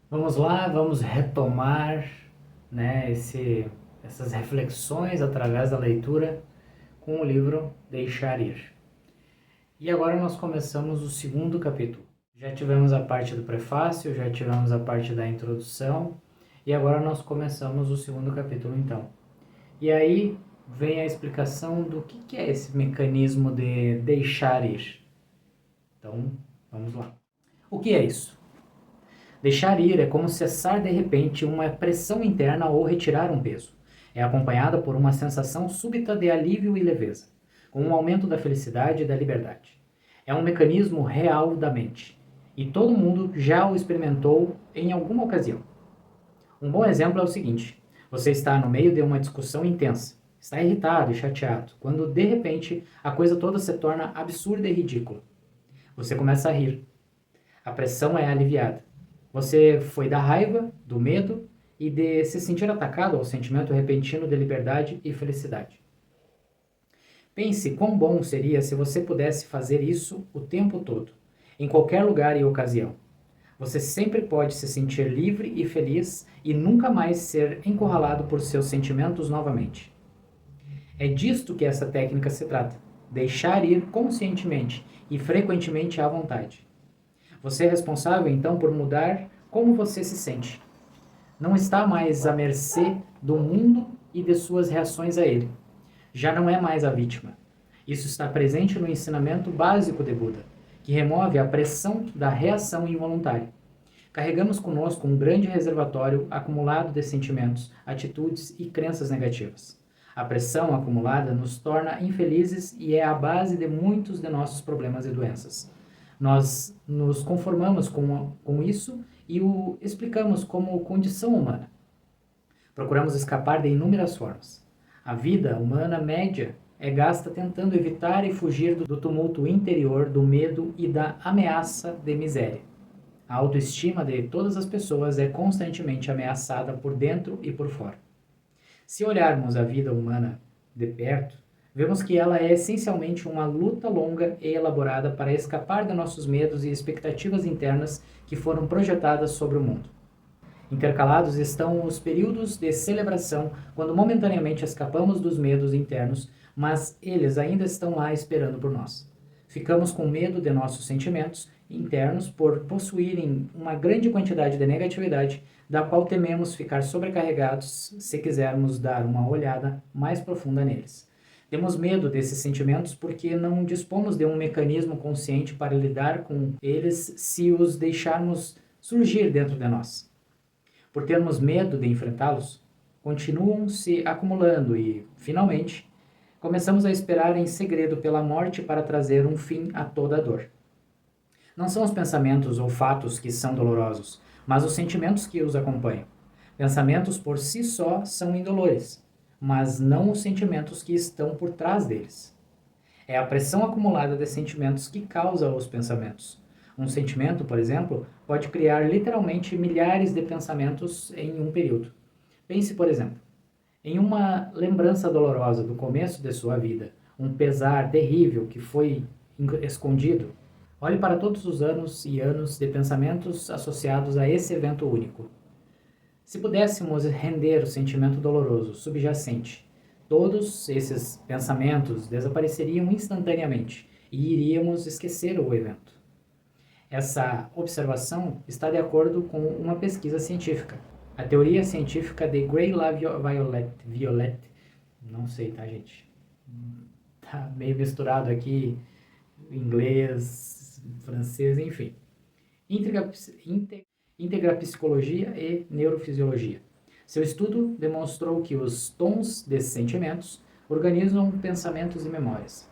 Vamos lá, vamos retomar, né, essas reflexões através da leitura com o livro Deixar Ir. E agora nós começamos o segundo capítulo. Já tivemos a parte do prefácio, já tivemos a parte da introdução e agora nós começamos o segundo capítulo então. E aí vem a explicação do que é esse mecanismo de deixar ir. Então, vamos lá. O que é isso? Deixar ir é como cessar de repente uma pressão interna ou retirar um peso. É acompanhada por uma sensação súbita de alívio e leveza, com um aumento da felicidade e da liberdade. É um mecanismo real da mente, e todo mundo já o experimentou em alguma ocasião. Um bom exemplo é o seguinte: você está no meio de uma discussão intensa, está irritado e chateado, quando de repente a coisa toda se torna absurda e ridícula. Você começa a rir, a pressão é aliviada. Você foi da raiva, do medo e de se sentir atacado ao sentimento repentino de liberdade e felicidade. Pense quão bom seria se você pudesse fazer isso o tempo todo, em qualquer lugar e ocasião. Você sempre pode se sentir livre e feliz e nunca mais ser encurralado por seus sentimentos novamente. É disto que essa técnica se trata: deixar ir conscientemente e frequentemente à vontade. Você é responsável então por mudar como você se sente. Não está mais à mercê do mundo e de suas reações a ele. Já não é mais a vítima. Isso está presente no ensinamento básico de Buda, que remove a pressão da reação involuntária. Carregamos conosco um grande reservatório acumulado de sentimentos, atitudes e crenças negativas. A pressão acumulada nos torna infelizes e é a base de muitos de nossos problemas e doenças. Nós nos conformamos com isso e o explicamos como condição humana. Procuramos escapar de inúmeras formas. A vida humana média é gasta tentando evitar e fugir do tumulto interior, do medo e da ameaça de miséria. A autoestima de todas as pessoas é constantemente ameaçada por dentro e por fora. Se olharmos a vida humana de perto, vemos que ela é essencialmente uma luta longa e elaborada para escapar de nossos medos e expectativas internas que foram projetadas sobre o mundo. Intercalados estão os períodos de celebração, quando momentaneamente escapamos dos medos internos, mas eles ainda estão lá esperando por nós. Ficamos com medo de nossos sentimentos internos por possuírem uma grande quantidade de negatividade, da qual tememos ficar sobrecarregados se quisermos dar uma olhada mais profunda neles. Temos medo desses sentimentos porque não dispomos de um mecanismo consciente para lidar com eles se os deixarmos surgir dentro de nós. Por termos medo de enfrentá-los, continuam se acumulando e, finalmente, começamos a esperar em segredo pela morte para trazer um fim a toda a dor. Não são os pensamentos ou fatos que são dolorosos, mas os sentimentos que os acompanham. Pensamentos por si só são indolores, mas não os sentimentos que estão por trás deles. É a pressão acumulada de sentimentos que causa os pensamentos. Um sentimento, por exemplo, pode criar literalmente milhares de pensamentos em um período. Pense, por exemplo, em uma lembrança dolorosa do começo de sua vida, um pesar terrível que foi escondido. Olhe para todos os anos e anos de pensamentos associados a esse evento único. Se pudéssemos render o sentimento doloroso subjacente, todos esses pensamentos desapareceriam instantaneamente e iríamos esquecer o evento. Essa observação está de acordo com uma pesquisa científica. A teoria científica de Gray-La-Violette, não sei, tá, gente? Tá meio misturado aqui, inglês, francês, enfim. Integra psicologia e neurofisiologia. Seu estudo demonstrou que os tons desses sentimentos organizam pensamentos e memórias.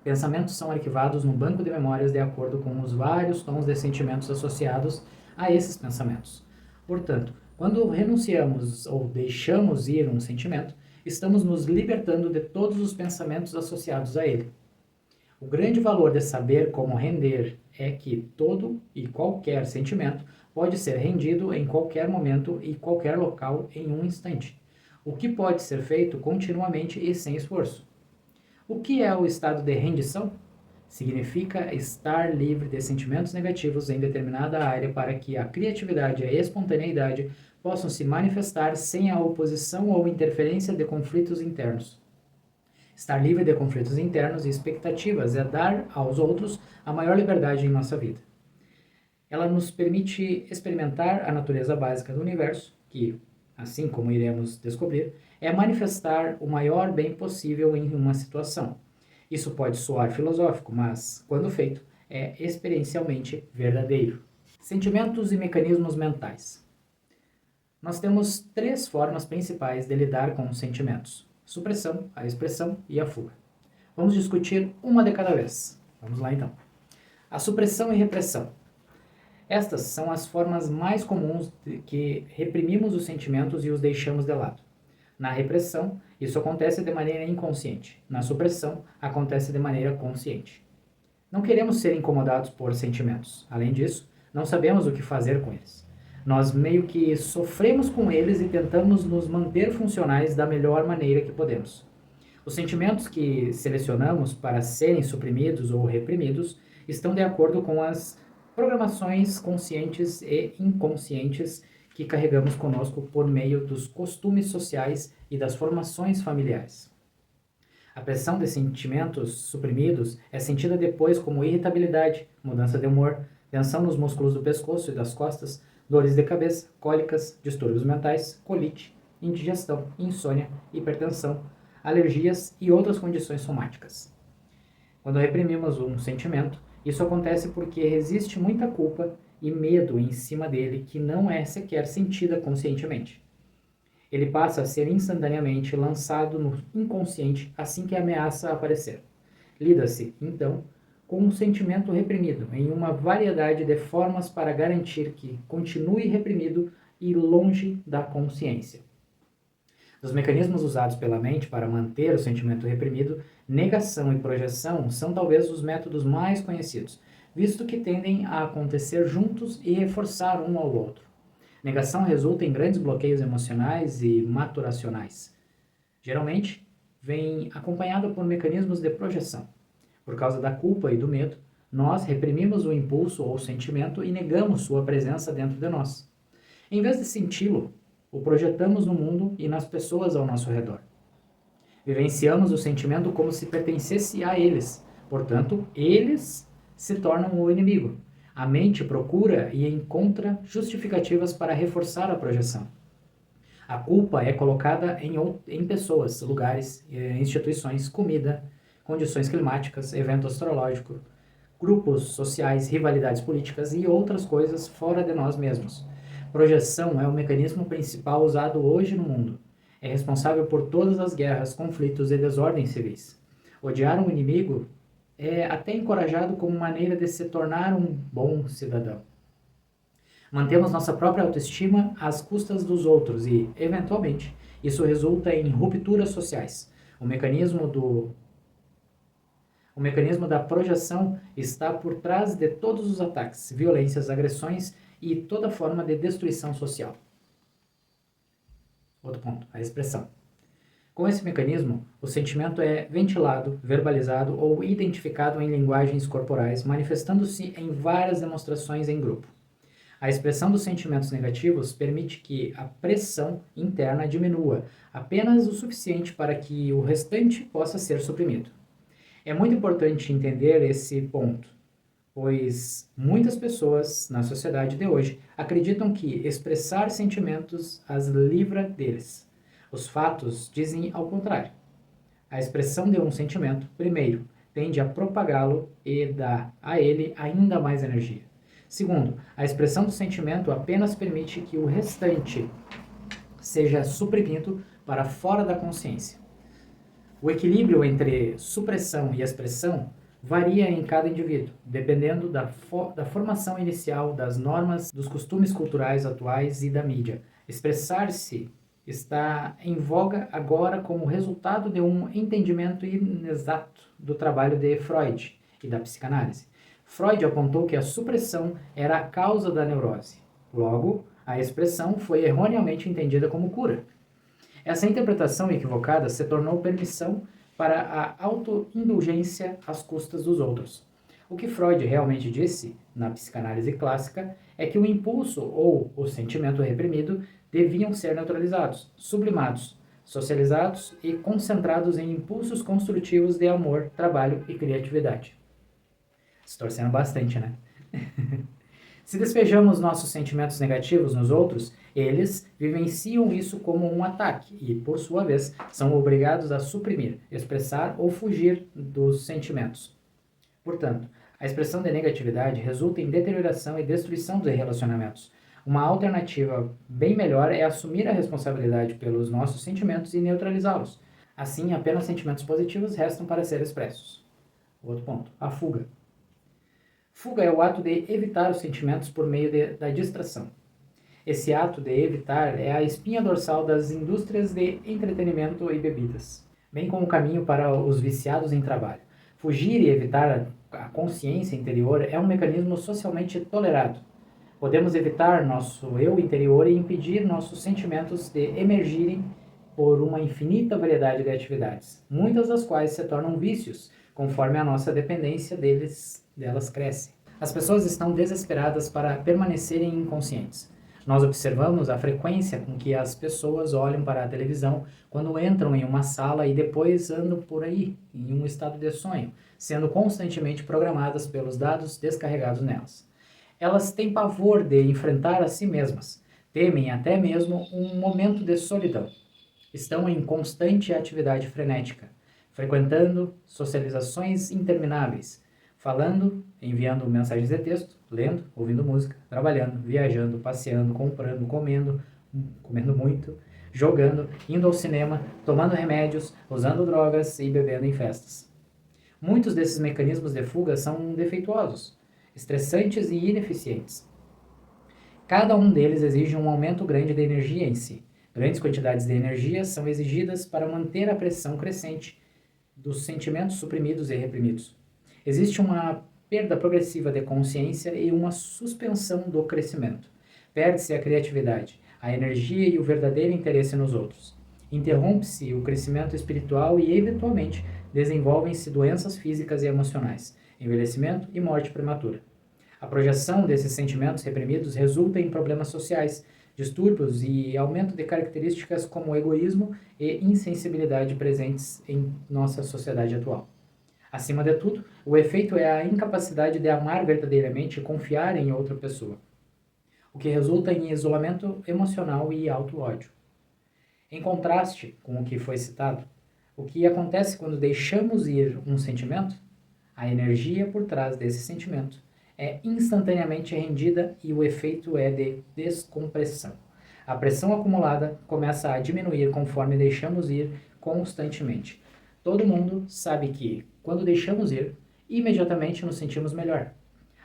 Pensamentos são arquivados no banco de memórias de acordo com os vários tons de sentimentos associados a esses pensamentos. Portanto, quando renunciamos ou deixamos ir um sentimento, estamos nos libertando de todos os pensamentos associados a ele. O grande valor de saber como render é que todo e qualquer sentimento pode ser rendido em qualquer momento e qualquer local em um instante, o que pode ser feito continuamente e sem esforço. O que é o estado de rendição? Significa estar livre de sentimentos negativos em determinada área para que a criatividade e a espontaneidade possam se manifestar sem a oposição ou interferência de conflitos internos. Estar livre de conflitos internos e expectativas é dar aos outros a maior liberdade em nossa vida. Ela nos permite experimentar a natureza básica do universo, que, assim como iremos descobrir, é manifestar o maior bem possível em uma situação. Isso pode soar filosófico, mas, quando feito, é experiencialmente verdadeiro. Sentimentos e mecanismos mentais. Nós temos 3 formas principais de lidar com os sentimentos: supressão, a expressão e a fuga. Vamos discutir uma de cada vez. Vamos lá então. A supressão e repressão. Estas são as formas mais comuns de que reprimimos os sentimentos e os deixamos de lado. Na repressão, isso acontece de maneira inconsciente. Na supressão, acontece de maneira consciente. Não queremos ser incomodados por sentimentos. Além disso, não sabemos o que fazer com eles. Nós meio que sofremos com eles e tentamos nos manter funcionais da melhor maneira que podemos. Os sentimentos que selecionamos para serem suprimidos ou reprimidos estão de acordo com as programações conscientes e inconscientes que carregamos conosco por meio dos costumes sociais e das formações familiares. A pressão de sentimentos suprimidos é sentida depois como irritabilidade, mudança de humor, tensão nos músculos do pescoço e das costas, dores de cabeça, cólicas, distúrbios mentais, colite, indigestão, insônia, hipertensão, alergias e outras condições somáticas. Quando reprimimos um sentimento, isso acontece porque existe muita culpa e medo em cima dele que não é sequer sentida conscientemente. Ele passa a ser instantaneamente lançado no inconsciente assim que a ameaça aparecer. Lida-se, então, com um sentimento reprimido em uma variedade de formas para garantir que continue reprimido e longe da consciência. Dos mecanismos usados pela mente para manter o sentimento reprimido, negação e projeção são talvez os métodos mais conhecidos, visto que tendem a acontecer juntos e reforçar um ao outro. Negação resulta em grandes bloqueios emocionais e maturacionais. Geralmente, vem acompanhado por mecanismos de projeção. Por causa da culpa e do medo, nós reprimimos o impulso ou sentimento e negamos sua presença dentro de nós. Em vez de senti-lo, o projetamos no mundo e nas pessoas ao nosso redor. Vivenciamos o sentimento como se pertencesse a eles, portanto, eles se tornam o inimigo. A mente procura e encontra justificativas para reforçar a projeção. A culpa é colocada em pessoas, lugares, instituições, comida, condições climáticas, evento astrológico, grupos sociais, rivalidades políticas e outras coisas fora de nós mesmos. Projeção é o mecanismo principal usado hoje no mundo. É responsável por todas as guerras, conflitos e desordens civis. Odiar um inimigo é até encorajado como maneira de se tornar um bom cidadão. Mantemos nossa própria autoestima às custas dos outros e, eventualmente, isso resulta em rupturas sociais. O mecanismo da projeção está por trás de todos os ataques, violências, agressões e toda forma de destruição social. Outro ponto, a expressão. Com esse mecanismo, o sentimento é ventilado, verbalizado ou identificado em linguagens corporais, manifestando-se em várias demonstrações em grupo. A expressão dos sentimentos negativos permite que a pressão interna diminua apenas o suficiente para que o restante possa ser suprimido. É muito importante entender esse ponto, pois muitas pessoas na sociedade de hoje acreditam que expressar sentimentos as livra deles. Os fatos dizem ao contrário. A expressão de um sentimento, primeiro, tende a propagá-lo e dá a ele ainda mais energia. Segundo, a expressão do sentimento apenas permite que o restante seja suprimido para fora da consciência. O equilíbrio entre supressão e expressão varia em cada indivíduo, dependendo da formação inicial, das normas, dos costumes culturais atuais e da mídia. Expressar-se está em voga agora como resultado de um entendimento inexato do trabalho de Freud e da psicanálise. Freud apontou que a supressão era a causa da neurose. Logo, a expressão foi erroneamente entendida como cura. Essa interpretação equivocada se tornou permissão para a autoindulgência às custas dos outros. O que Freud realmente disse, na psicanálise clássica, é que o impulso ou o sentimento reprimido deviam ser neutralizados, sublimados, socializados e concentrados em impulsos construtivos de amor, trabalho e criatividade. Distorcendo bastante, né? Se despejamos nossos sentimentos negativos nos outros, eles vivenciam isso como um ataque e, por sua vez, são obrigados a suprimir, expressar ou fugir dos sentimentos. Portanto, a expressão de negatividade resulta em deterioração e destruição dos relacionamentos. Uma alternativa bem melhor é assumir a responsabilidade pelos nossos sentimentos e neutralizá-los. Assim, apenas sentimentos positivos restam para ser expressos. Outro ponto, a fuga. Fuga é o ato de evitar os sentimentos por meio da distração. Esse ato de evitar é a espinha dorsal das indústrias de entretenimento e bebidas, bem como o caminho para os viciados em trabalho. Fugir e evitar a consciência interior é um mecanismo socialmente tolerado. Podemos evitar nosso eu interior e impedir nossos sentimentos de emergirem por uma infinita variedade de atividades, muitas das quais se tornam vícios, conforme a nossa dependência delas cresce. As pessoas estão desesperadas para permanecerem inconscientes. Nós observamos a frequência com que as pessoas olham para a televisão quando entram em uma sala e depois andam por aí, em um estado de sonho, sendo constantemente programadas pelos dados descarregados nelas. Elas têm pavor de enfrentar a si mesmas, temem até mesmo um momento de solidão. Estão em constante atividade frenética, frequentando socializações intermináveis, falando, enviando mensagens de texto, lendo, ouvindo música, trabalhando, viajando, passeando, comprando, comendo muito, jogando, indo ao cinema, tomando remédios, usando drogas e bebendo em festas. Muitos desses mecanismos de fuga são defeituosos, estressantes e ineficientes. Cada um deles exige um aumento grande de energia em si. Grandes quantidades de energia são exigidas para manter a pressão crescente dos sentimentos suprimidos e reprimidos. Existe uma perda progressiva de consciência e uma suspensão do crescimento. Perde-se a criatividade, a energia e o verdadeiro interesse nos outros. Interrompe-se o crescimento espiritual e, eventualmente, desenvolvem-se doenças físicas e emocionais, envelhecimento e morte prematura. A projeção desses sentimentos reprimidos resulta em problemas sociais, distúrbios e aumento de características como egoísmo e insensibilidade presentes em nossa sociedade atual. Acima de tudo, o efeito é a incapacidade de amar verdadeiramente e confiar em outra pessoa, o que resulta em isolamento emocional e auto-ódio. Em contraste com o que foi citado, o que acontece quando deixamos ir um sentimento? A energia por trás desse sentimento é instantaneamente rendida e o efeito é de descompressão. A pressão acumulada começa a diminuir conforme deixamos ir constantemente. Todo mundo sabe que, quando deixamos ir, imediatamente nos sentimos melhor.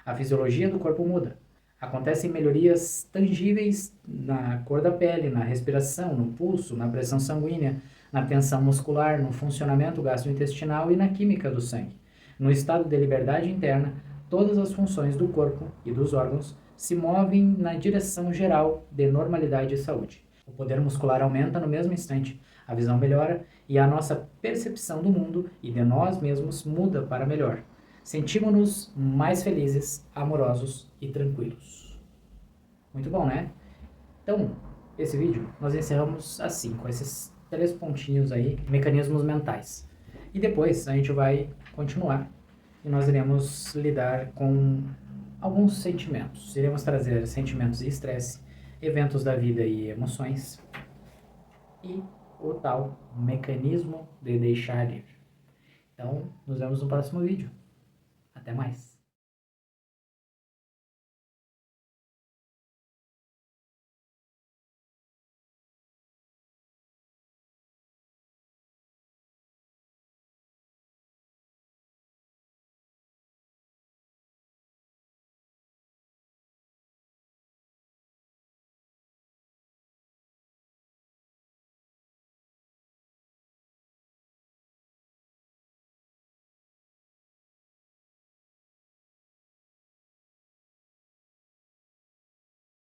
A fisiologia do corpo muda. Acontecem melhorias tangíveis na cor da pele, na respiração, no pulso, na pressão sanguínea, na tensão muscular, no funcionamento gastrointestinal e na química do sangue. No estado de liberdade interna, todas as funções do corpo e dos órgãos se movem na direção geral de normalidade e saúde. O poder muscular aumenta no mesmo instante, a visão melhora e a nossa percepção do mundo e de nós mesmos muda para melhor. Sentimos-nos mais felizes, amorosos e tranquilos. Muito bom, né? Então, esse vídeo nós encerramos assim, com esses 3 pontinhos aí, mecanismos mentais. E depois a gente vai continuar e nós iremos lidar com alguns sentimentos. Iremos trazer sentimentos e estresse, eventos da vida e emoções e o tal mecanismo de deixar ir. Então, nos vemos no próximo vídeo. Até mais!